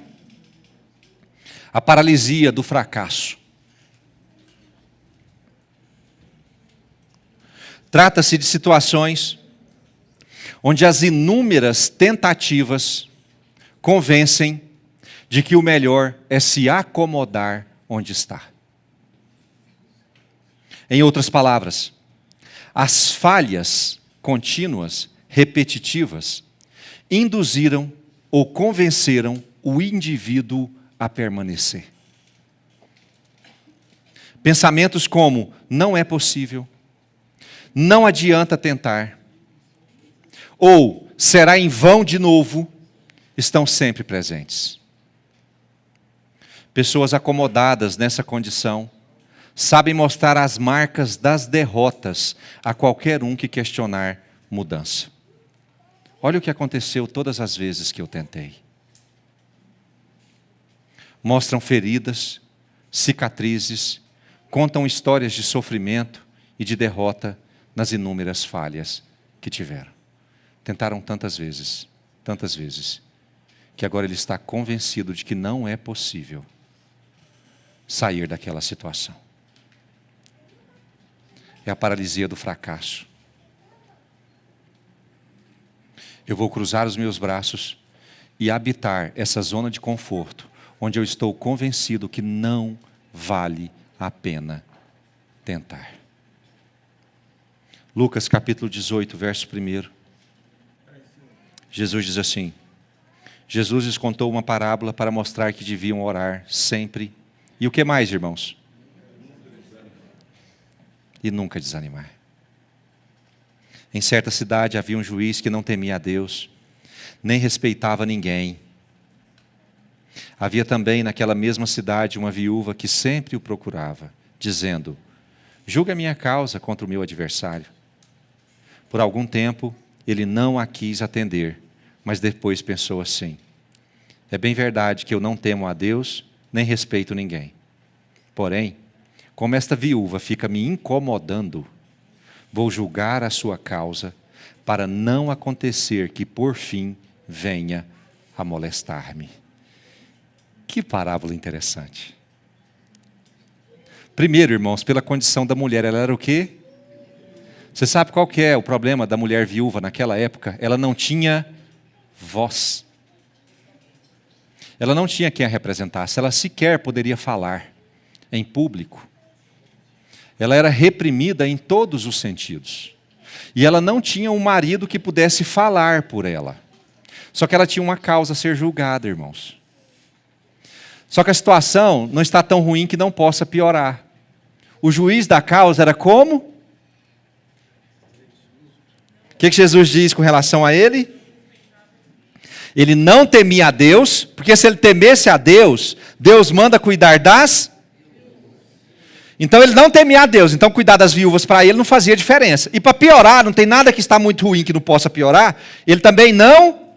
A paralisia do fracasso. Trata-se de situações onde as inúmeras tentativas convencem de que o melhor é se acomodar onde está. Em outras palavras, as falhas contínuas, repetitivas, induziram ou convenceram o indivíduo a permanecer. Pensamentos como, não é possível, não adianta tentar, ou será em vão de novo, estão sempre presentes. Pessoas acomodadas nessa condição sabem mostrar as marcas das derrotas a qualquer um que questionar mudança. Olha o que aconteceu todas as vezes que eu tentei. mostram feridas, cicatrizes, contam histórias de sofrimento e de derrota nas inúmeras falhas que tiveram. Tentaram tantas vezes, que agora ele está convencido de que não é possível sair daquela situação. É a paralisia do fracasso. Eu vou cruzar os meus braços e habitar essa zona de conforto, onde eu estou convencido que não vale a pena tentar. Lucas capítulo 18, verso 1. Jesus diz assim: Jesus lhes contou uma parábola para mostrar que deviam orar sempre. E o que mais, irmãos? E nunca desanimar. Em certa cidade havia um juiz que não temia a Deus, nem respeitava ninguém. Havia também naquela mesma cidade uma viúva que sempre o procurava, dizendo: julga a minha causa contra o meu adversário. Por algum tempo ele não a quis atender, mas depois pensou assim: é bem verdade que eu não temo a Deus, nem respeito ninguém. Porém, como esta viúva fica me incomodando, vou julgar a sua causa, para não acontecer que por fim venha a molestar-me. Que parábola interessante. Primeiro, irmãos, pela condição da mulher, ela era o quê? Você sabe qual que é o problema da mulher viúva naquela época? Ela não tinha voz. Ela não tinha quem a representasse, ela sequer poderia falar em público. Ela era reprimida em todos os sentidos. E ela não tinha um marido que pudesse falar por ela. Só que ela tinha uma causa a ser julgada, irmãos. Só que a situação não está tão ruim que não possa piorar. O juiz da causa era como? O que Jesus diz com relação a ele? Ele não temia a Deus, porque se ele temesse a Deus, Deus manda cuidar das... Então ele não temia a Deus, então cuidar das viúvas para ele não fazia diferença. E para piorar, não tem nada que está muito ruim que não possa piorar, ele também não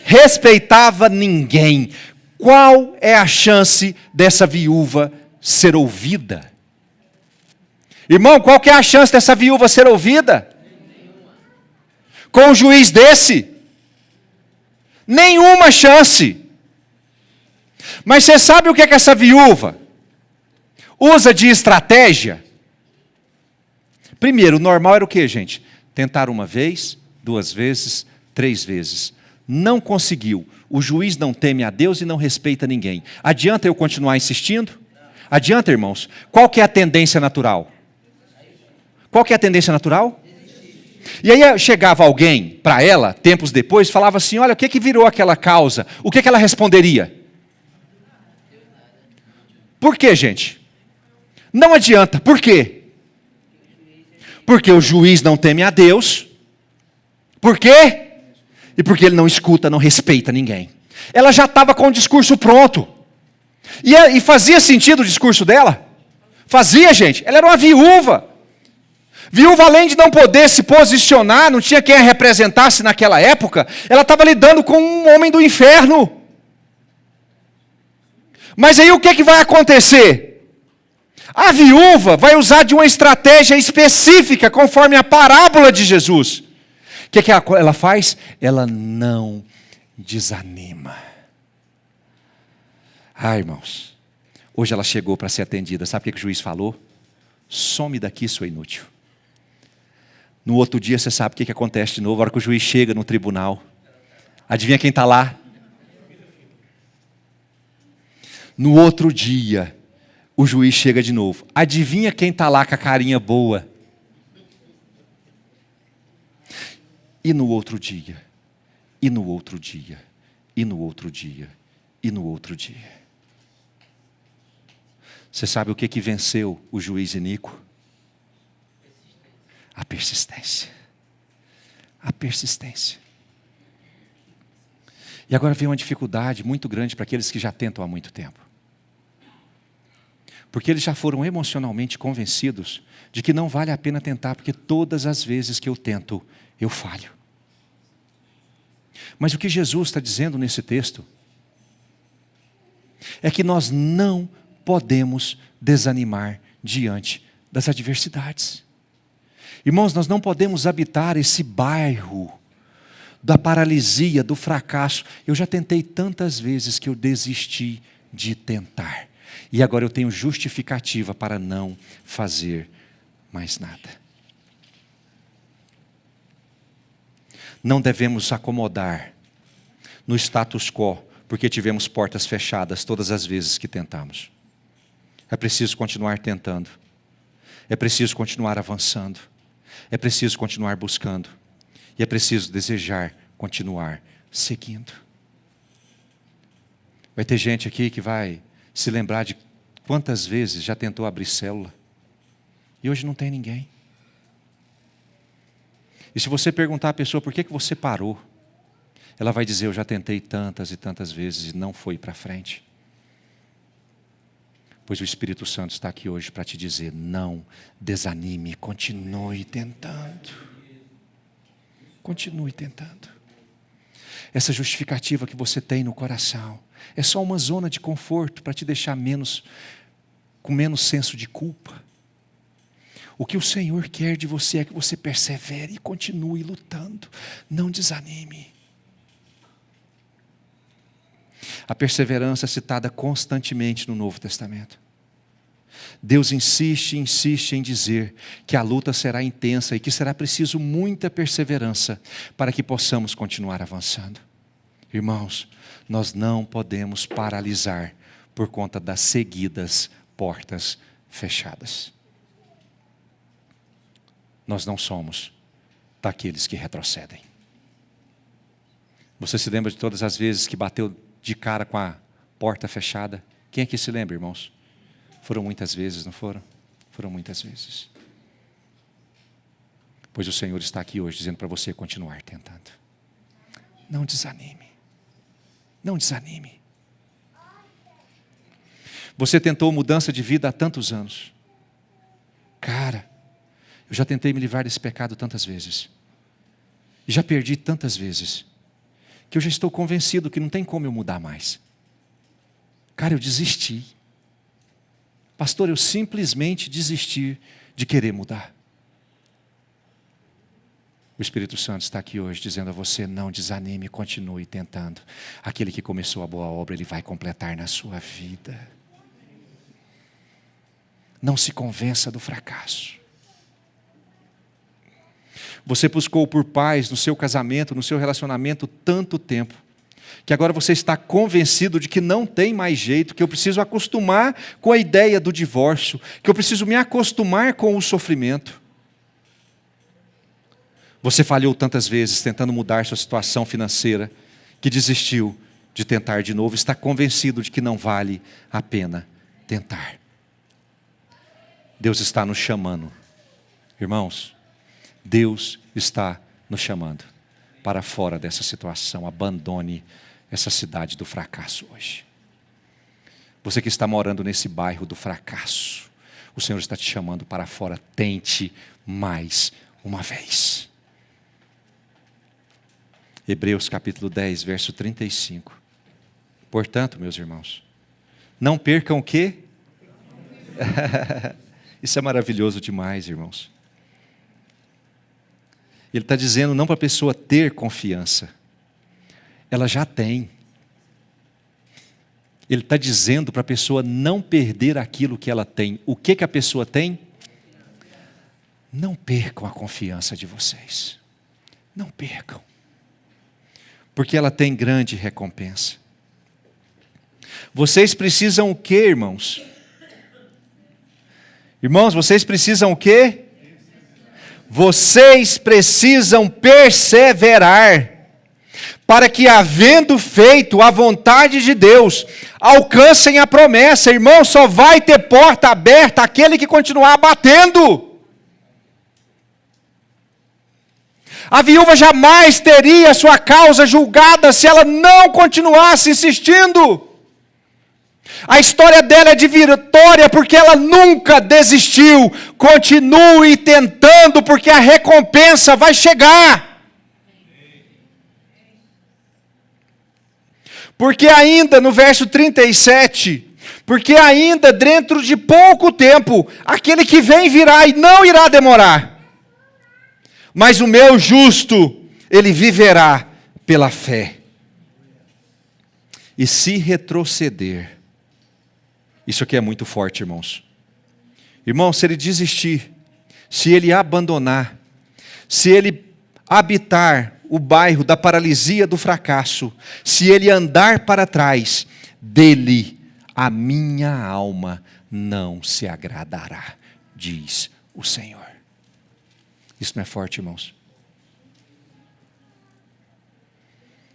respeitava ninguém. Qual é a chance dessa viúva ser ouvida? Irmão, qual que é a chance dessa viúva ser ouvida? Com um juiz desse? Nenhuma chance. Mas você sabe o que é que essa viúva usa de estratégia? Primeiro, o normal era o que, gente? Tentar uma vez, 2 vezes, 3 vezes. Não conseguiu. O juiz não teme a Deus e não respeita ninguém. Adianta eu continuar insistindo? Adianta, irmãos? Qual que é a tendência natural? Qual que é a tendência natural? E aí chegava alguém para ela, tempos depois, falava assim: olha, o que virou aquela causa? O que ela responderia? Por quê, gente? Não adianta. Por quê? Porque o juiz não teme a Deus. Por quê? E porque ele não escuta, não respeita ninguém. Ela já estava com o discurso pronto. E fazia sentido o discurso dela? Fazia, gente. Ela era uma viúva. Viúva, além de não poder se posicionar, não tinha quem a representasse naquela época, ela estava lidando com um homem do inferno. Mas aí o que vai acontecer? A viúva vai usar de uma estratégia específica, conforme a parábola de Jesus. O que ela faz? Ela não desanima. Ah, irmãos, hoje ela chegou para ser atendida. Sabe o que o juiz falou? Some daqui, sua inútil. No outro dia, você sabe o que acontece de novo? A hora que o juiz chega no tribunal. Adivinha quem está lá? No outro dia, o juiz chega de novo. Adivinha quem está lá com a carinha boa? E no outro dia, e no outro dia, e no outro dia, e no outro dia. Você sabe o que venceu o juiz iníquo? A persistência. A persistência. E agora vem uma dificuldade muito grande para aqueles que já tentam há muito tempo. Porque eles já foram emocionalmente convencidos de que não vale a pena tentar, porque todas as vezes que eu tento, eu falho. Mas o que Jesus está dizendo nesse texto é que nós não podemos desanimar diante das adversidades. Irmãos, nós não podemos habitar esse bairro da paralisia, do fracasso. Eu já tentei tantas vezes que eu desisti de tentar. E agora eu tenho justificativa para não fazer mais nada. Não devemos acomodar no status quo, porque tivemos portas fechadas todas as vezes que tentamos. É preciso continuar tentando. É preciso continuar avançando. É preciso continuar buscando. E é preciso desejar continuar seguindo. Vai ter gente aqui que vai se lembrar de quantas vezes já tentou abrir célula. E hoje não tem ninguém. E se você perguntar à pessoa por que você parou, ela vai dizer, eu já tentei tantas e tantas vezes e não foi para frente. Pois o Espírito Santo está aqui hoje para te dizer, não desanime, continue tentando. Continue tentando. Essa justificativa que você tem no coração é só uma zona de conforto para te deixar com menos senso de culpa. O que o Senhor quer de você é que você persevere e continue lutando. Não desanime. A perseverança é citada constantemente no Novo Testamento. Deus insiste em dizer que a luta será intensa e que será preciso muita perseverança para que possamos continuar avançando. Irmãos, nós não podemos paralisar por conta das seguidas portas fechadas. Nós não somos daqueles que retrocedem. Você se lembra de todas as vezes que bateu de cara com a porta fechada? Quem aqui se lembra, irmãos? Foram muitas vezes, não foram? Foram muitas vezes. Pois o Senhor está aqui hoje dizendo para você continuar tentando. Não desanime. Não desanime. Você tentou mudança de vida há tantos anos. Cara, eu já tentei me livrar desse pecado tantas vezes. E já perdi tantas vezes. Que eu já estou convencido que não tem como eu mudar mais. Cara, eu desisti. Pastor, eu simplesmente desisti de querer mudar. O Espírito Santo está aqui hoje dizendo a você, não desanime, continue tentando. Aquele que começou a boa obra, ele vai completar na sua vida. Não se convença do fracasso. Você buscou por paz no seu casamento, no seu relacionamento tanto tempo, que agora você está convencido de que não tem mais jeito, que eu preciso acostumar com a ideia do divórcio, que eu preciso me acostumar com o sofrimento. Você falhou tantas vezes tentando mudar sua situação financeira, que desistiu de tentar de novo, está convencido de que não vale a pena tentar. Deus está nos chamando, irmãos, Deus está nos chamando para fora dessa situação. Abandone essa cidade do fracasso hoje. Você que está morando nesse bairro do fracasso, o Senhor está te chamando para fora. Tente mais uma vez. Hebreus capítulo 10, verso 35. Portanto, meus irmãos, não percam o quê? Isso é maravilhoso demais, irmãos. Ele está dizendo não para a pessoa ter confiança. Ela já tem. Ele está dizendo para a pessoa não perder aquilo que ela tem. O que a pessoa tem? Não percam a confiança de vocês. Não percam. Porque ela tem grande recompensa. Vocês precisam o quê, irmãos? Irmãos, vocês precisam o quê? Vocês precisam perseverar, para que, havendo feito a vontade de Deus, alcancem a promessa. Irmão, só vai ter porta aberta aquele que continuar batendo. A viúva jamais teria sua causa julgada se ela não continuasse insistindo. A história dela é de vitória porque ela nunca desistiu. Continue tentando porque a recompensa vai chegar. Porque ainda, no verso 37, porque ainda dentro de pouco tempo, aquele que vem virá e não irá demorar. Mas o meu justo, ele viverá pela fé. E se retroceder, isso aqui é muito forte, irmãos. Irmãos, se ele desistir, se ele abandonar, se ele habitar o bairro da paralisia do fracasso, se ele andar para trás, dele a minha alma não se agradará, diz o Senhor. Isso não é forte, irmãos?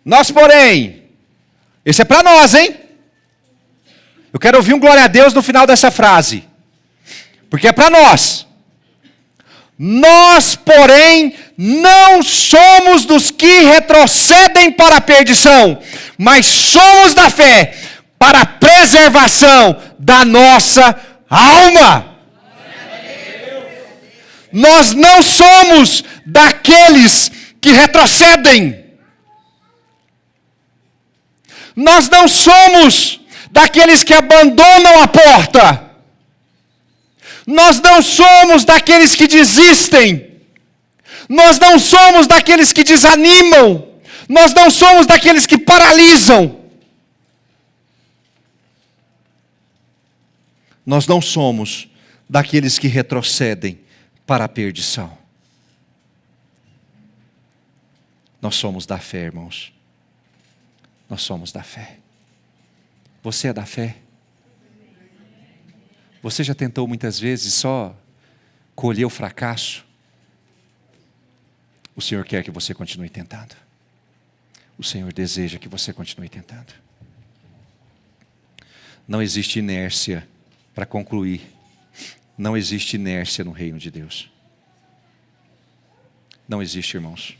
Nós, porém, esse é para nós, hein? Eu quero ouvir um glória a Deus no final dessa frase, porque é para nós. Nós, porém, não somos dos que retrocedem para a perdição, mas somos da fé para a preservação da nossa alma. Nós não somos daqueles que retrocedem. Nós não somos daqueles que abandonam a porta. Nós não somos daqueles que desistem. Nós não somos daqueles que desanimam. Nós não somos daqueles que paralisam. Nós não somos daqueles que retrocedem para a perdição. Nós somos da fé, irmãos. Nós somos da fé. Você é da fé? Você já tentou muitas vezes só colher o fracasso? O Senhor quer que você continue tentando. O Senhor deseja que você continue tentando. Não existe inércia para concluir. Não existe inércia no reino de Deus. Não existe, irmãos.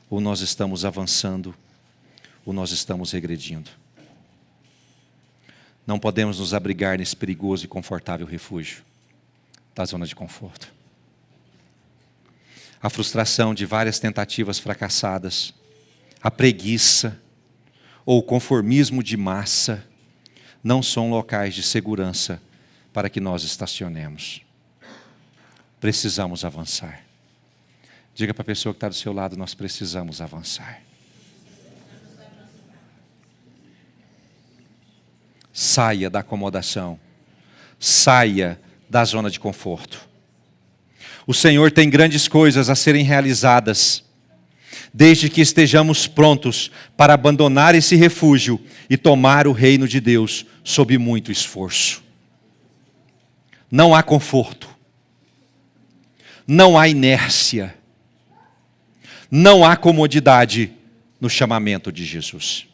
Ou nós estamos avançando, ou nós estamos regredindo. Não podemos nos abrigar nesse perigoso e confortável refúgio da zona de conforto. A frustração de várias tentativas fracassadas, a preguiça ou o conformismo de massa não são locais de segurança para que nós estacionemos. Precisamos avançar. Diga para a pessoa que está do seu lado, nós precisamos avançar. Saia da acomodação. Saia da zona de conforto. O Senhor tem grandes coisas a serem realizadas, desde que estejamos prontos para abandonar esse refúgio e tomar o reino de Deus sob muito esforço. Não há conforto. Não há inércia. Não há comodidade no chamamento de Jesus.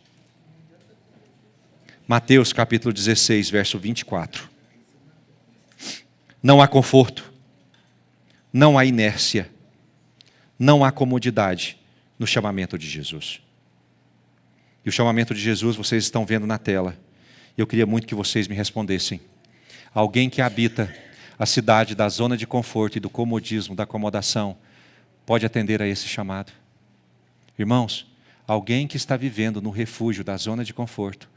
Mateus capítulo 16, verso 24. Não há conforto, não há inércia, não há comodidade no chamamento de Jesus. E o chamamento de Jesus vocês estão vendo na tela. Eu queria muito que vocês me respondessem. Alguém que habita a cidade da zona de conforto e do comodismo, da acomodação, pode atender a esse chamado? Irmãos, alguém que está vivendo no refúgio da zona de conforto,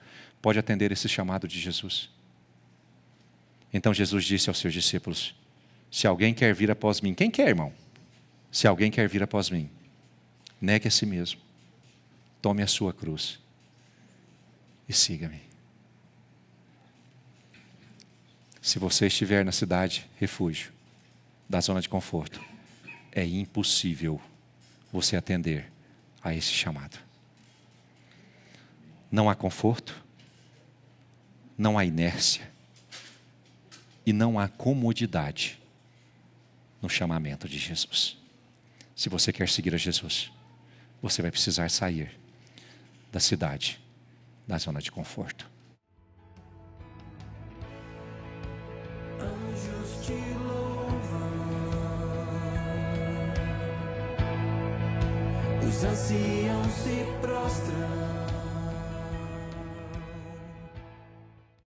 pode atender esse chamado de Jesus? Então Jesus disse aos seus discípulos: se alguém quer vir após mim, quem quer, irmão? Se alguém quer vir após mim, negue a si mesmo, tome a sua cruz e siga-me. Se você estiver na cidade, refúgio, da zona de conforto, é impossível você atender a esse chamado. Não há conforto, não há inércia e não há comodidade no chamamento de Jesus. Se você quer seguir a Jesus, você vai precisar sair da cidade, da zona de conforto. Anjos te louvam, os anciãos se prostram.